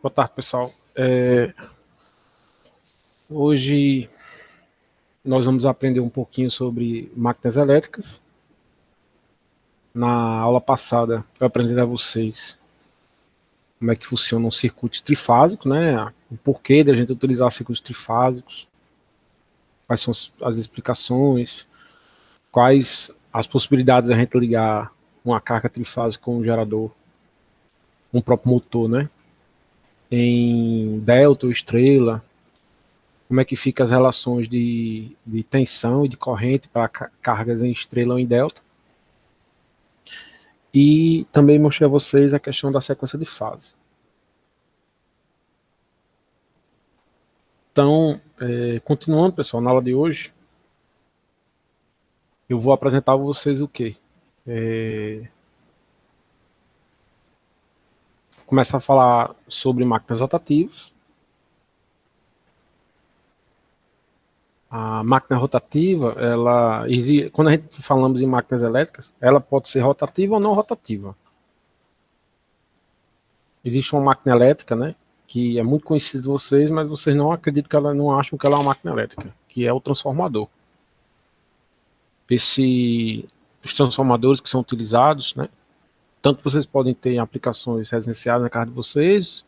Boa tarde, pessoal. Hoje nós vamos aprender um pouquinho sobre máquinas elétricas. Na aula passada eu aprendi a vocês como é que funciona um circuito trifásico, né? O porquê da gente utilizar circuitos trifásicos, quais são as explicações, quais as possibilidades da gente ligar uma carga trifásica com um gerador, um próprio motor, né? Em delta ou estrela, como é que fica as relações de tensão e de corrente para cargas em estrela ou em delta. E também mostrei a vocês a questão da sequência de fase. Então, continuando, pessoal, na aula de hoje, eu vou apresentar a vocês o quê? Começar a falar sobre máquinas rotativas. A máquina rotativa, quando a gente falamos em máquinas elétricas, ela pode ser rotativa ou não rotativa. Existe uma máquina elétrica, né, que é muito conhecida de vocês, mas vocês não acreditam que ela não acham que ela é uma máquina elétrica, que é o transformador. Os transformadores que são utilizados, né, tanto vocês podem ter aplicações residenciais na casa de vocês,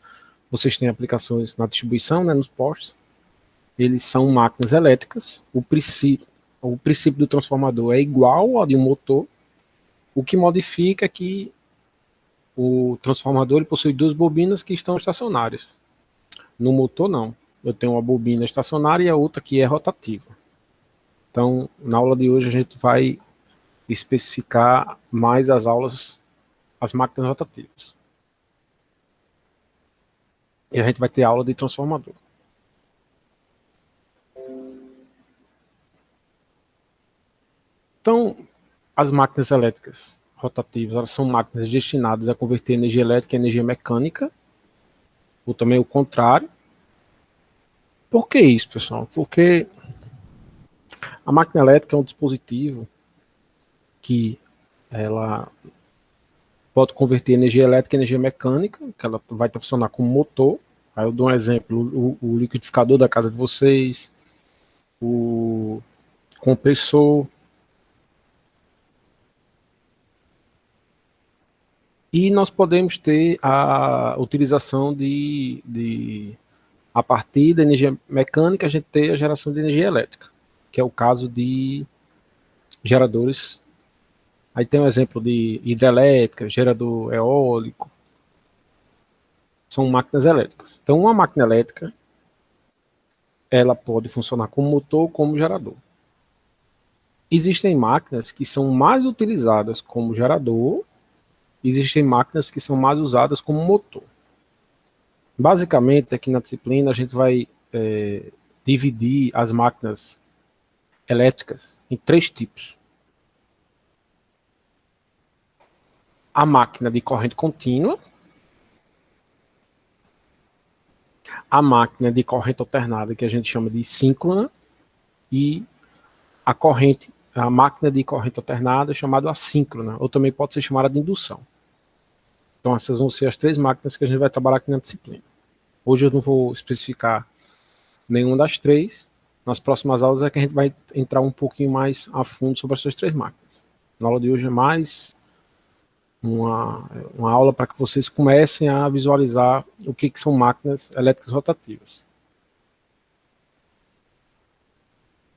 vocês têm aplicações na distribuição, né, nos postos. Eles são máquinas elétricas. O princípio do transformador é igual ao de um motor. O que modifica é que o transformador ele possui duas bobinas que estão estacionárias. No motor, não. Eu tenho uma bobina estacionária e a outra que é rotativa. Então, na aula de hoje, a gente vai especificar mais as máquinas rotativas. E a gente vai ter aula de transformador. Então, as máquinas elétricas rotativas, elas são máquinas destinadas a converter energia elétrica em energia mecânica, ou também o contrário. Por que isso, pessoal? Porque a máquina elétrica é um dispositivo que ela pode converter energia elétrica em energia mecânica, que ela vai funcionar como motor. Aí eu dou um exemplo, o liquidificador da casa de vocês, o compressor. E nós podemos ter a utilização a partir da energia mecânica, a gente tem a geração de energia elétrica, que é o caso de geradores. Aí tem um exemplo de hidrelétrica, gerador eólico, são máquinas elétricas. Então, uma máquina elétrica, ela pode funcionar como motor ou como gerador. Existem máquinas que são mais utilizadas como gerador, existem máquinas que são mais usadas como motor. Basicamente, aqui na disciplina, a gente vai dividir as máquinas elétricas em três tipos. A máquina de corrente contínua, a máquina de corrente alternada, que a gente chama de síncrona, e a máquina de corrente alternada chamada assíncrona, ou também pode ser chamada de indução. Então essas vão ser as três máquinas que a gente vai trabalhar aqui na disciplina. Hoje eu não vou especificar nenhuma das três. Nas próximas aulas é que a gente vai entrar um pouquinho mais a fundo sobre essas três máquinas. Na aula de hoje é mais uma aula para que vocês comecem a visualizar o que são máquinas elétricas rotativas.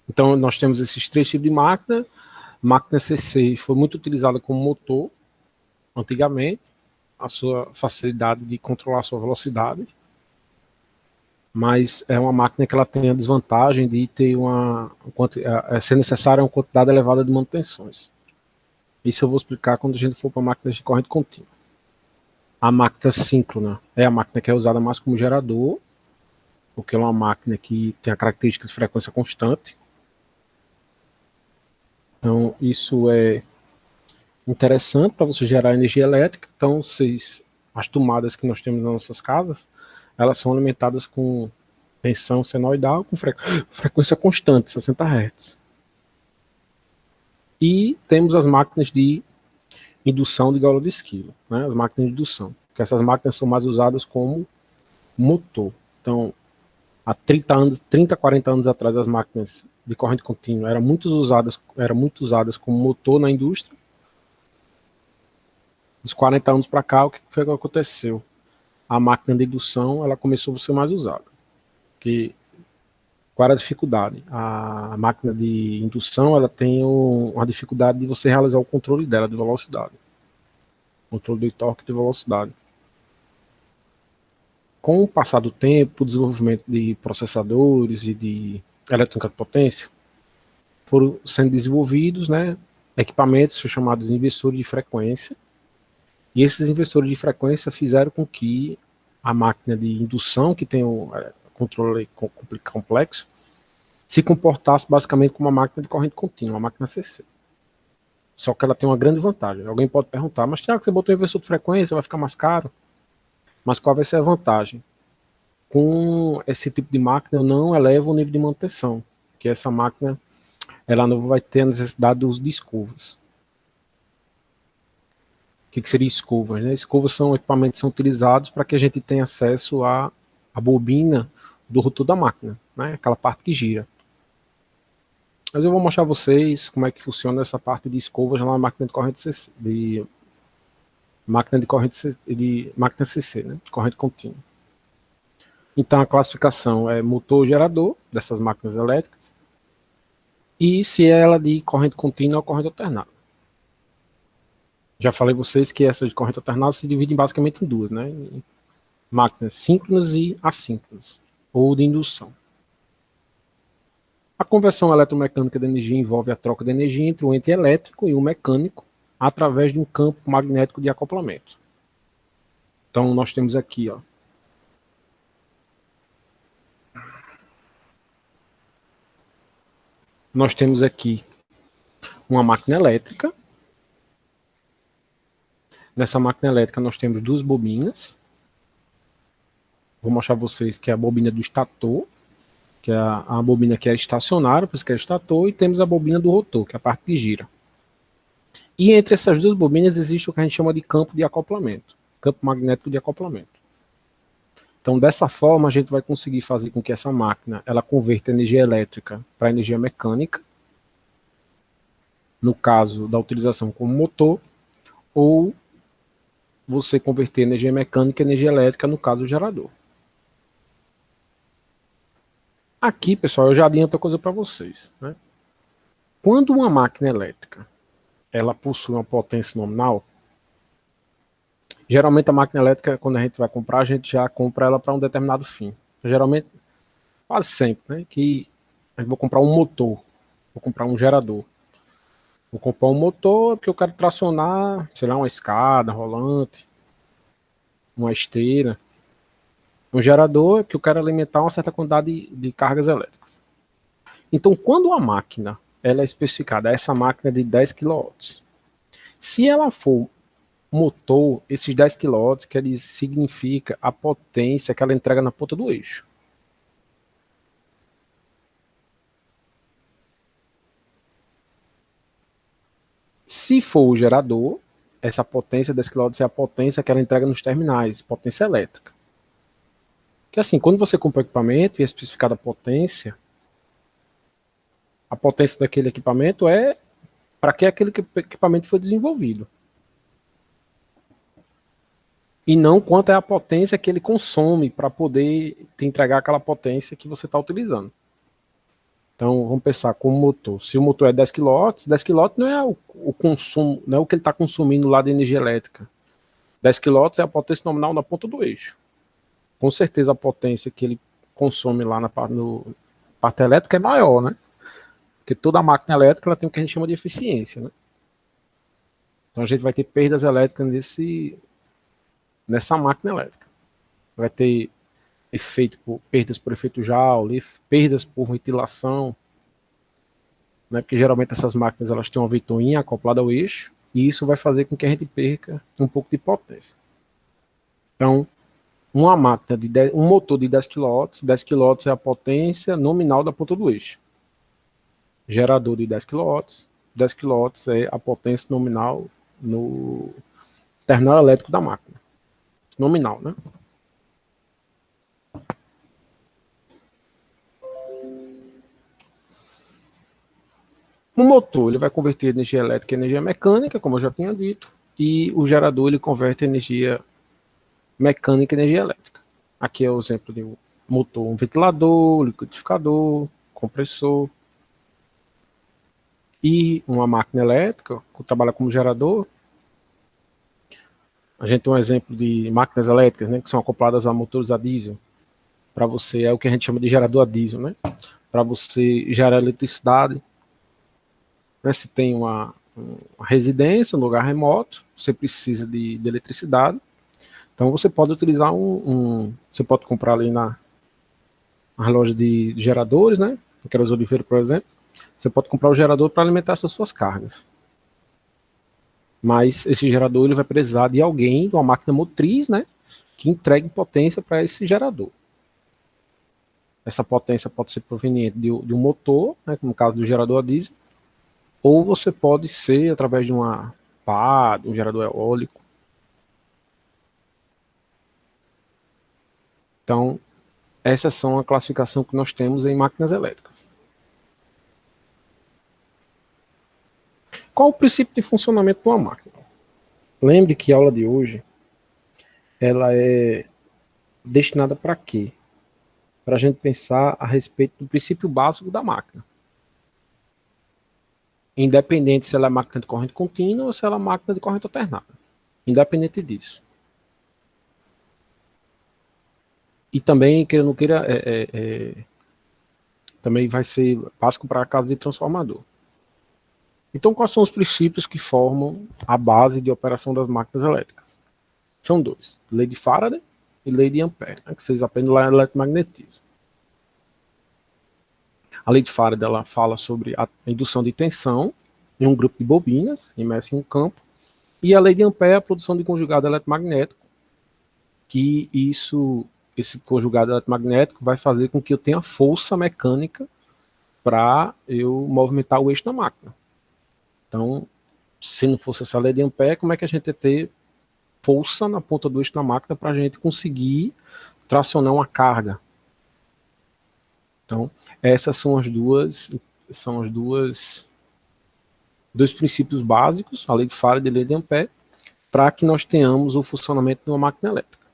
Então, nós temos esses três tipos de máquina. Máquina CC foi muito utilizada como motor, antigamente, a sua facilidade de controlar a sua velocidade. Mas é uma máquina que ela tem a desvantagem de ter ser necessária uma quantidade elevada de manutenções. Isso eu vou explicar quando a gente for para máquinas de corrente contínua. A máquina síncrona é a máquina que é usada mais como gerador, porque é uma máquina que tem a característica de frequência constante. Então, isso é interessante para você gerar energia elétrica. Então, as tomadas que nós temos nas nossas casas, elas são alimentadas com tensão senoidal com frequência constante, 60 Hz. E temos as máquinas de indução de Gaula de Esquilo, né? As máquinas de indução, que essas máquinas são mais usadas como motor. Então, há 30 anos, 30, 40 anos atrás, as máquinas de corrente contínua eram muito usadas como motor na indústria. Dos 40 anos para cá, o que foi que aconteceu? A máquina de indução ela começou a ser mais usada. Que, qual era a dificuldade? A máquina de indução ela tem uma dificuldade de você realizar o controle dela de velocidade. Controle de torque e de velocidade. Com o passar do tempo, o desenvolvimento de processadores e de eletrônica de potência, foram sendo desenvolvidos, né, equipamentos chamados inversores de frequência, e esses inversores de frequência fizeram com que a máquina de indução, que tem o controle complexo, se comportasse basicamente como uma máquina de corrente contínua, uma máquina CC. Só que ela tem uma grande vantagem. Alguém pode perguntar, mas Thiago, você botou inversor de frequência, vai ficar mais caro? Mas qual vai ser a vantagem? Com esse tipo de máquina, eu não elevo o nível de manutenção, que essa máquina ela não vai ter a necessidade do uso de escovas. O que seria escovas? Né? Escovas são equipamentos que são utilizados para que a gente tenha acesso à bobina do rotor da máquina, né? Aquela parte que gira. Mas eu vou mostrar a vocês como é que funciona essa parte de escovas na máquina de corrente CC, máquina CC, né? De corrente contínua. Então a classificação é motor gerador dessas máquinas elétricas e se ela é de corrente contínua ou corrente alternada. Já falei a vocês que essa de corrente alternada se divide basicamente em duas, né? Máquinas síncronas e assíncronas, ou de indução. A conversão eletromecânica de energia envolve a troca de energia entre o ente elétrico e o mecânico através de um campo magnético de acoplamento. Então nós temos aqui, ó, nós temos aqui uma máquina elétrica. Nessa máquina elétrica nós temos duas bobinas. Vou mostrar a vocês que é a bobina do estator, que é a bobina que é estacionária, por isso que é estator, e temos a bobina do rotor, que é a parte que gira. E entre essas duas bobinas existe o que a gente chama de campo de acoplamento, campo magnético de acoplamento. Então, dessa forma, a gente vai conseguir fazer com que essa máquina ela converta energia elétrica para energia mecânica, no caso da utilização como motor, ou você converter energia mecânica em energia elétrica, no caso do gerador. Aqui, pessoal, eu já adianto a coisa para vocês, né? Quando uma máquina elétrica ela possui uma potência nominal, geralmente a máquina elétrica, quando a gente vai comprar, a gente já compra ela para um determinado fim. Geralmente, quase sempre, né? Que eu vou comprar um motor, vou comprar um gerador. Vou comprar um motor porque eu quero tracionar, sei lá, uma escada rolante, uma esteira. Um gerador que eu quero alimentar uma certa quantidade de cargas elétricas. Então, quando a máquina ela é especificada, essa máquina de 10 kW, se ela for motor, esses 10 kW, que ele significa a potência que ela entrega na ponta do eixo. Se for o gerador, essa potência 10 kW é a potência que ela entrega nos terminais, potência elétrica. Que assim, quando você compra o equipamento e é especificada a potência daquele equipamento é para que aquele equipamento foi desenvolvido. E não quanto é a potência que ele consome para poder te entregar aquela potência que você está utilizando. Então, vamos pensar como motor. Se o motor é 10 kW, 10 kW não é o consumo, não é o que ele está consumindo lá de energia elétrica. 10 kW é a potência nominal na ponta do eixo. Com certeza a potência que ele consome lá na parte elétrica é maior, né? Porque toda máquina elétrica ela tem o que a gente chama de eficiência, né? Então a gente vai ter perdas elétricas nessa máquina elétrica. Vai ter perdas por efeito Joule, perdas por ventilação, né? Porque geralmente essas máquinas elas têm uma ventoinha acoplada ao eixo e isso vai fazer com que a gente perca um pouco de potência. Então, uma máquina um motor de 10 kW, 10 kW é a potência nominal da ponta do eixo. Gerador de 10 kW, 10 kW é a potência nominal no terminal elétrico da máquina. Nominal, né? O motor ele vai converter energia elétrica em energia mecânica, como eu já tinha dito, e o gerador ele converte energia mecânica em energia elétrica. Aqui é o exemplo de um motor, um ventilador, liquidificador, compressor. E uma máquina elétrica, que trabalha como gerador, a gente tem um exemplo de máquinas elétricas, né, que são acopladas a motores a diesel. Para você, é o que a gente chama de gerador a diesel, né? Para você gerar eletricidade. Né, se tem uma residência, um lugar remoto, você precisa de eletricidade. Então você pode utilizar você pode comprar ali na loja de geradores, né? Aquelas Oliveira, por exemplo. Você pode comprar o gerador para alimentar essas suas cargas. Mas esse gerador ele vai precisar de alguém, de uma máquina motriz, né? Que entregue potência para esse gerador. Essa potência pode ser proveniente de um motor, né, como no caso do gerador a diesel, ou você pode ser através de uma pá, de um gerador eólico. Então, essas são a classificação que nós temos em máquinas elétricas. Qual o princípio de funcionamento de uma máquina? Lembre que a aula de hoje ela é destinada para quê? Para a gente pensar a respeito do princípio básico da máquina. Independente se ela é máquina de corrente contínua ou se ela é máquina de corrente alternada. Independente disso. E também, queira ou não queira, também vai ser básico para a casa de transformador. Então, quais são os princípios que formam a base de operação das máquinas elétricas? São dois: lei de Faraday e lei de Ampère, né, que vocês aprendem lá em eletromagnetismo. A lei de Faraday ela fala sobre a indução de tensão em um grupo de bobinas imerso em um campo, e a lei de Ampère é a produção de conjugado eletromagnético, que esse conjugado eletromagnético vai fazer com que eu tenha força mecânica para eu movimentar o eixo da máquina. Então, se não fosse essa lei de Ampère, como é que a gente ia ter força na ponta do eixo da máquina para a gente conseguir tracionar uma carga? Então, essas são dois princípios básicos, a lei de Faraday e a lei de Ampère, para que nós tenhamos o funcionamento de uma máquina elétrica.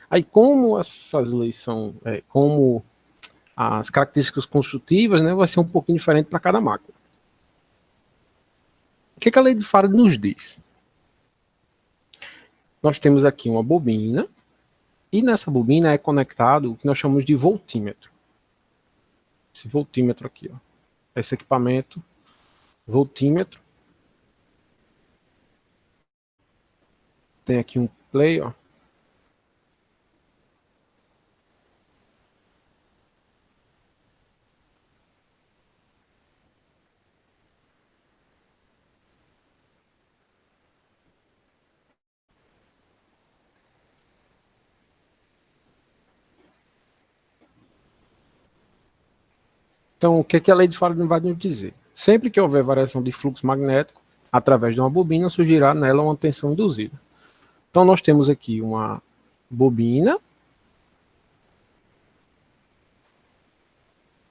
Aí, como essas leis são, como as características construtivas, né, vai ser um pouquinho diferente para cada máquina. O que a lei de Faraday nos diz? Nós temos aqui uma bobina, e nessa bobina é conectado o que nós chamamos de voltímetro. Esse voltímetro aqui, ó. Esse equipamento, voltímetro. Tem aqui um play, ó. Então, o que a lei de Faraday vai nos dizer? Sempre que houver variação de fluxo magnético, através de uma bobina, surgirá nela uma tensão induzida. Então, nós temos aqui uma bobina,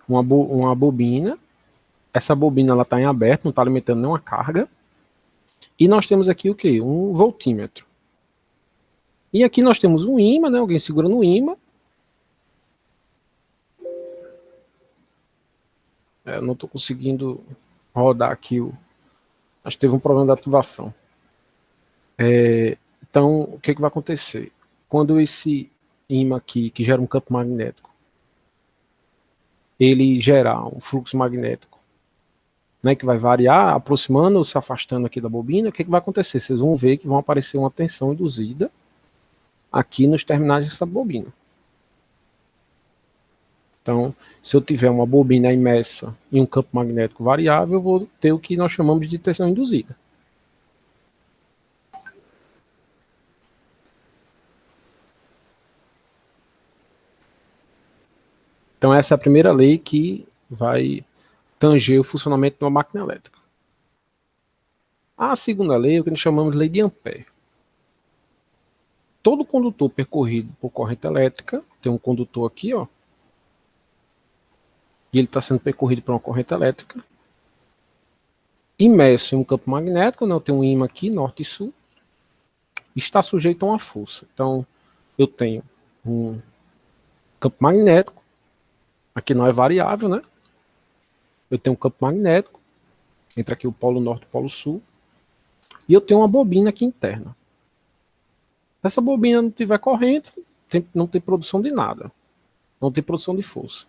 uma bobina. Essa bobina está em aberto, não está alimentando nenhuma carga. E nós temos aqui o quê? Um voltímetro. E aqui nós temos um ímã, né? Alguém segurando o ímã. Eu não estou conseguindo rodar aqui. Acho que teve um problema de ativação. Então, o que vai acontecer? Quando esse ímã aqui, que gera um campo magnético, ele gerar um fluxo magnético, né, que vai variar, aproximando ou se afastando aqui da bobina, o que vai acontecer? Vocês vão ver que vão aparecer uma tensão induzida aqui nos terminais dessa bobina. Então, se eu tiver uma bobina imersa em um campo magnético variável, eu vou ter o que nós chamamos de tensão induzida. Então, essa é a primeira lei que vai tanger o funcionamento de uma máquina elétrica. A segunda lei é o que nós chamamos de lei de Ampère. Todo condutor percorrido por corrente elétrica, tem um condutor aqui, ó, e ele está sendo percorrido por uma corrente elétrica, imerso em um campo magnético, né? Eu tenho um ímã aqui, norte e sul, está sujeito a uma força. Então, eu tenho um campo magnético, aqui não é variável, né? Eu tenho um campo magnético, entre aqui o polo norte e o polo sul, e eu tenho uma bobina aqui interna. Se essa bobina não tiver corrente, não tem produção de nada, não tem produção de força.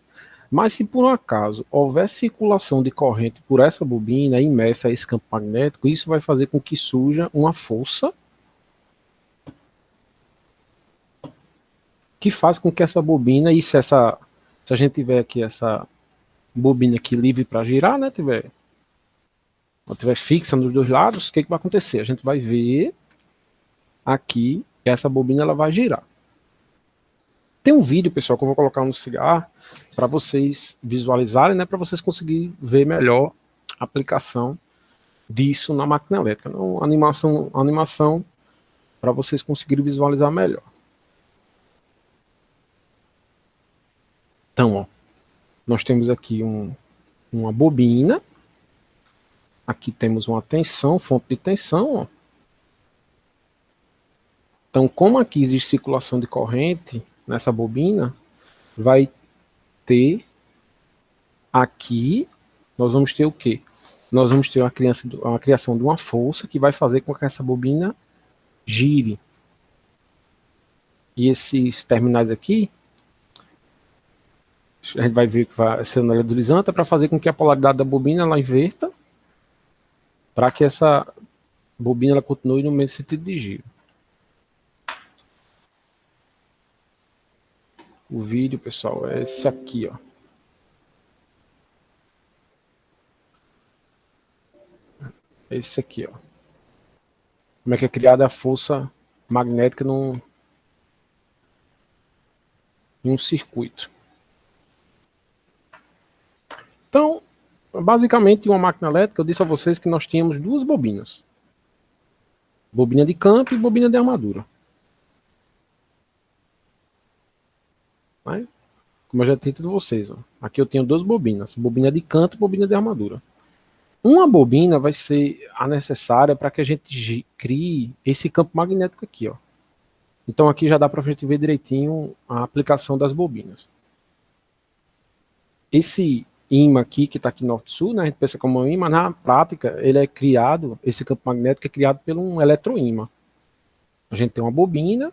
Mas se por um acaso houver circulação de corrente por essa bobina imersa a esse campo magnético, isso vai fazer com que surja uma força que faz com que essa bobina, se a gente tiver aqui essa bobina aqui livre para girar, né, tiver fixa nos dois lados, o que vai acontecer? A gente vai ver aqui que essa bobina ela vai girar. Tem um vídeo, pessoal, que eu vou colocar no cigarro para vocês visualizarem, né, para vocês conseguirem ver melhor a aplicação disso na máquina elétrica. Uma animação para vocês conseguirem visualizar melhor. Então, ó, nós temos aqui uma bobina. Aqui temos uma tensão, fonte de tensão. Ó. Então, como aqui existe circulação de corrente nessa bobina, vai ter aqui, nós vamos ter o quê? Nós vamos ter uma criação de uma força que vai fazer com que essa bobina gire. E esses terminais aqui, a gente vai ver que vai ser um eletrodeslizante para fazer com que a polaridade da bobina ela inverta, para que essa bobina ela continue no mesmo sentido de giro. O vídeo, pessoal, é esse aqui, ó. Esse aqui, ó. Como é que é criada a força magnética em um circuito. Então, basicamente, em uma máquina elétrica, eu disse a vocês que nós tínhamos duas bobinas. Bobina de campo e bobina de armadura. Né? Como eu já tinha dito a vocês, ó. Aqui eu tenho duas bobinas. Bobina de canto e bobina de armadura. Uma bobina vai ser a necessária para que a gente crie esse campo magnético aqui, ó. Então aqui já dá para a gente ver direitinho a aplicação das bobinas. Esse ímã aqui, que está aqui norte-sul, né, a gente pensa como um ímã, na prática ele é criado, esse campo magnético é criado por um eletroímã. A gente tem uma bobina,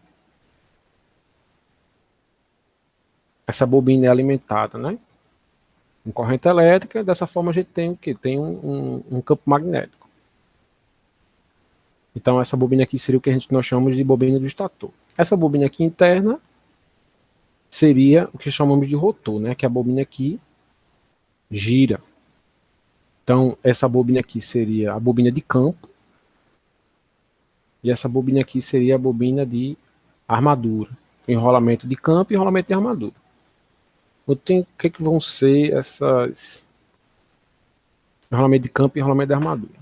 essa bobina é alimentada, né, com corrente elétrica, dessa forma a gente tem o quê? Tem um campo magnético. Então essa bobina aqui seria o que nós chamamos de bobina do estator. Essa bobina aqui interna seria o que chamamos de rotor, né, que a bobina aqui gira. Então essa bobina aqui seria a bobina de campo, e essa bobina aqui seria a bobina de armadura. Enrolamento de campo e enrolamento de armadura. O que vão ser essas enrolamento de campo e enrolamento de armadura?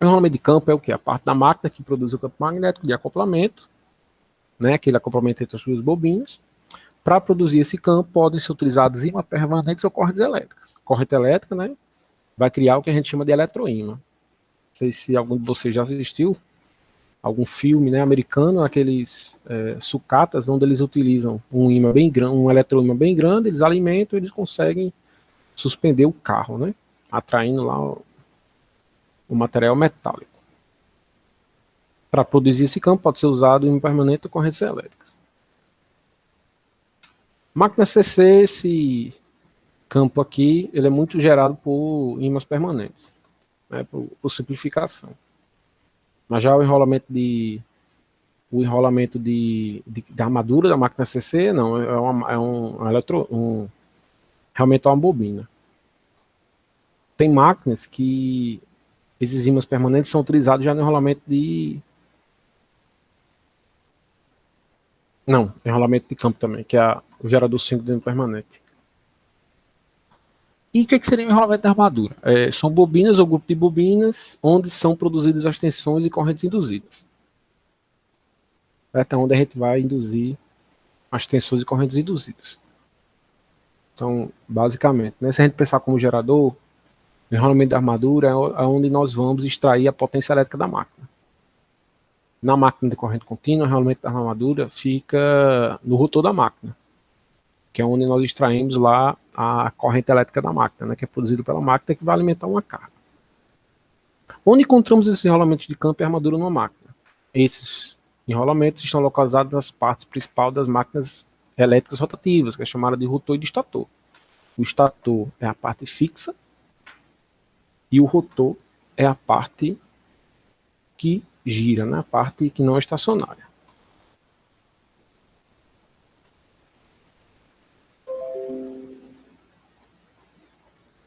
O enrolamento de campo é o que? A parte da máquina que produz o campo magnético de acoplamento, né, aquele acoplamento entre as duas bobinas. Para produzir esse campo, podem ser utilizados ímãs permanentes ou correntes elétricas. Corrente elétrica, né, vai criar o que a gente chama de eletroímã. Não sei se algum de vocês já assistiu algum filme, né, americano, aqueles sucatas, onde eles utilizam um ímã bem grande, um eletroímã bem grande, eles alimentam, eles conseguem suspender o carro, né, atraindo lá o material metálico. Para produzir esse campo pode ser usado ímã permanente ou correntes elétricas. Máquina CC, esse campo aqui, ele é muito gerado por ímãs permanentes, né, por simplificação. Mas já o enrolamento da armadura da máquina CC, não, realmente é uma bobina. Tem máquinas que esses ímãs permanentes são utilizados já no enrolamento enrolamento de campo também, que é o gerador 5 de ímã permanente. E o que seria o enrolamento da armadura? São bobinas ou grupo de bobinas onde são produzidas as tensões e correntes induzidas. Então, onde a gente vai induzir as tensões e correntes induzidas. Então, basicamente, né, se a gente pensar como gerador, O enrolamento da armadura é onde nós vamos extrair a potência elétrica da máquina. Na máquina de corrente contínua, o enrolamento da armadura fica no rotor da máquina, que é onde nós extraímos lá a corrente elétrica da máquina, né, que é produzida pela máquina, que vai alimentar uma carga. Onde encontramos esses enrolamentos de campo e armadura numa máquina? Esses enrolamentos estão localizados nas partes principais das máquinas elétricas rotativas, que é chamada de rotor e de estator. O estator é a parte fixa e o rotor é a parte que gira, né? A parte que não é estacionária.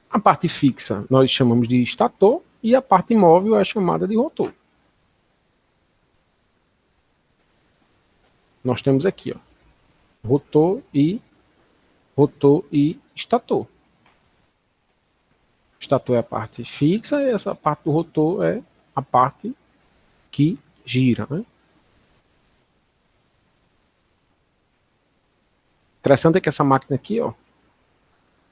A parte fixa nós chamamos de estator e a parte móvel é chamada de rotor. Nós temos aqui, ó, rotor e estator. Estator é a parte fixa e essa parte do rotor é a parte que gira, né? Interessante é que essa máquina aqui, ó,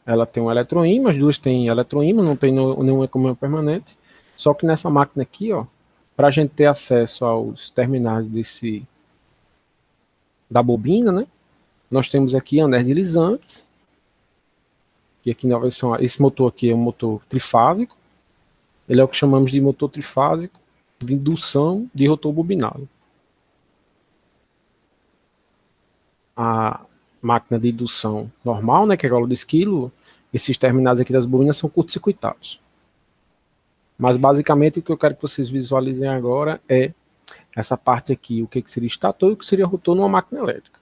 ela tem um eletroímã, as duas têm eletroímã, não tem nenhuma comando permanente. Só que nessa máquina aqui, ó, para a gente ter acesso aos terminais da bobina, né? Nós temos aqui anéis deslizantes. E aqui na versão, esse motor aqui é um motor trifásico. Ele é o que chamamos de motor trifásico de indução de rotor bobinado. A máquina de indução normal, né, que é a de esquilo, esses terminais aqui das bobinas são curto-circuitados. Mas basicamente o que eu quero que vocês visualizem agora é essa parte aqui, o que seria estator e o que seria rotor numa máquina elétrica.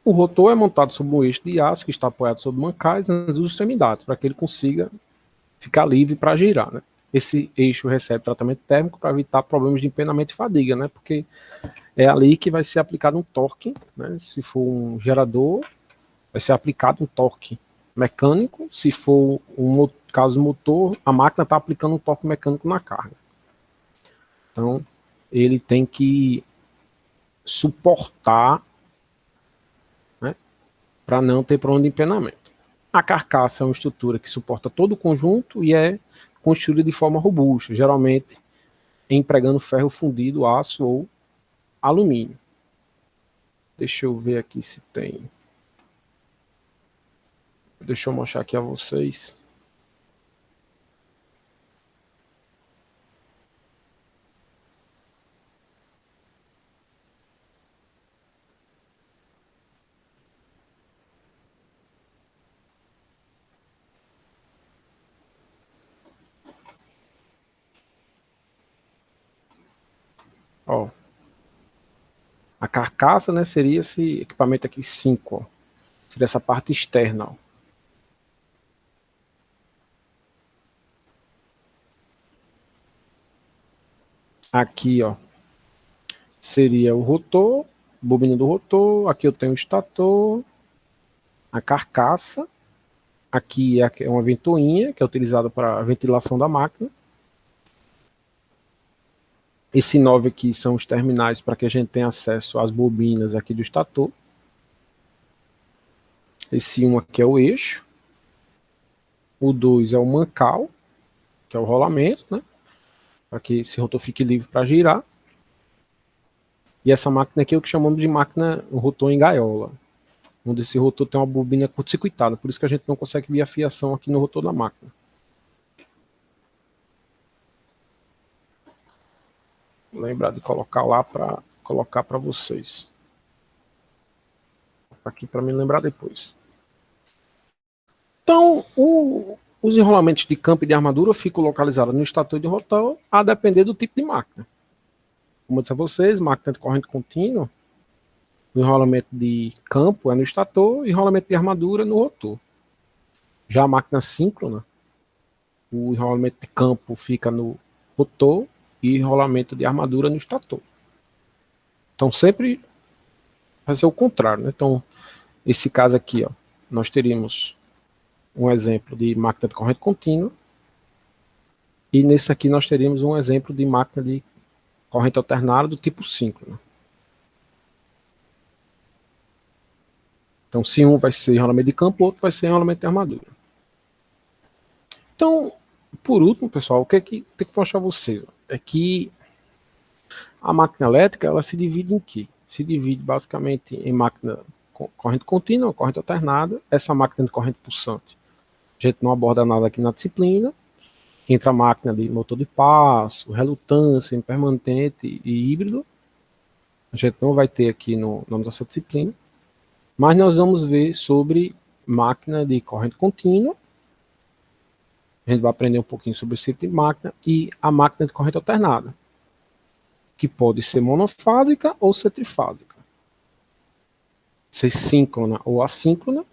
O rotor é montado sobre um eixo de aço que está apoiado sobre mancais nas duas extremidades, para que ele consiga ficar livre para girar, né? Esse eixo recebe tratamento térmico para evitar problemas de empenamento e fadiga, né? Porque é ali que vai ser aplicado um torque, né? Se for um gerador, vai ser aplicado um torque mecânico. Se for um caso motor, a máquina está aplicando um torque mecânico na carga. Então, ele tem que suportar, né, para não ter problema de empenamento. A carcaça é uma estrutura que suporta todo o conjunto e é construída de forma robusta, geralmente empregando ferro fundido, aço ou alumínio. Deixa eu ver aqui se tem. Deixa eu mostrar aqui a vocês. Ó, a carcaça, né, seria esse equipamento aqui 5, ó. Seria essa parte externa, ó. Aqui, ó, seria o rotor, bobina do rotor. Aqui eu tenho o estator, a carcaça. Aqui é uma ventoinha, que é utilizada para a ventilação da máquina. Esse 9 aqui são os terminais para que a gente tenha acesso às bobinas aqui do estator. Esse 1 aqui é o eixo. O 2 é o mancal, que é o rolamento, né? Para que esse rotor fique livre para girar. E essa máquina aqui é o que chamamos de máquina, um rotor em gaiola, onde esse rotor tem uma bobina curto-circuitada, por isso que a gente não consegue ver a fiação aqui no rotor da máquina. Vou lembrar de colocar lá para colocar para vocês. Aqui para me lembrar depois. Então, os enrolamentos de campo e de armadura ficam localizados no estator de rotor, a depender do tipo de máquina. Como eu disse a vocês, máquina de corrente contínua, o enrolamento de campo é no estator e enrolamento de armadura no rotor. Já a máquina síncrona, o enrolamento de campo fica no rotor e enrolamento de armadura no estator. Então sempre vai ser o contrário, né? Então, esse caso aqui, ó, nós teríamos um exemplo de máquina de corrente contínua e nesse aqui nós teríamos um exemplo de máquina de corrente alternada do tipo síncrona. Então, se um vai ser enrolamento de campo, o outro vai ser enrolamento de armadura. Então, por último, pessoal, o que tem que mostrar a vocês é que a máquina elétrica ela se divide em quê? Se divide basicamente em máquina corrente contínua, corrente alternada, essa máquina de corrente pulsante. A gente não aborda nada aqui na disciplina. Entra a máquina de motor de passo, relutância, impermanente e híbrido. A gente não vai ter aqui na nossa disciplina. Mas nós vamos ver sobre máquina de corrente contínua. A gente vai aprender um pouquinho sobre esse tipo de máquina e a máquina de corrente alternada, que pode ser monofásica ou ser trifásica. Ser síncrona ou assíncrona.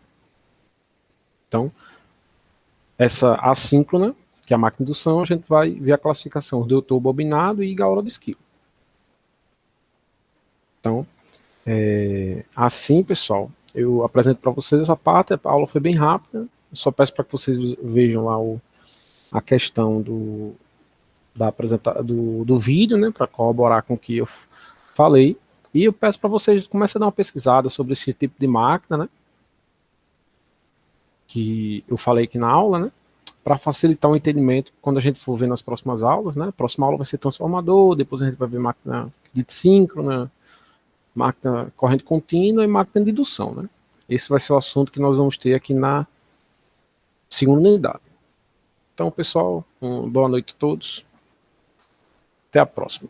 Então, essa assíncrona, que é a máquina de indução, a gente vai ver a classificação de Deuter bobinado e gaiola de esquilo. Então, assim, pessoal, eu apresento para vocês essa parte. A aula foi bem rápida. Eu só peço para que vocês vejam lá a questão do vídeo, né, para corroborar com o que eu falei. E eu peço para vocês comecem a dar uma pesquisada sobre esse tipo de máquina, né, que eu falei aqui na aula, né, para facilitar o entendimento quando a gente for ver nas próximas aulas, né. A próxima aula vai ser transformador, depois a gente vai ver máquina de síncrona, máquina corrente contínua e máquina de indução, né. Esse vai ser o assunto que nós vamos ter aqui na segunda unidade. Então, pessoal, boa noite a todos. Até a próxima.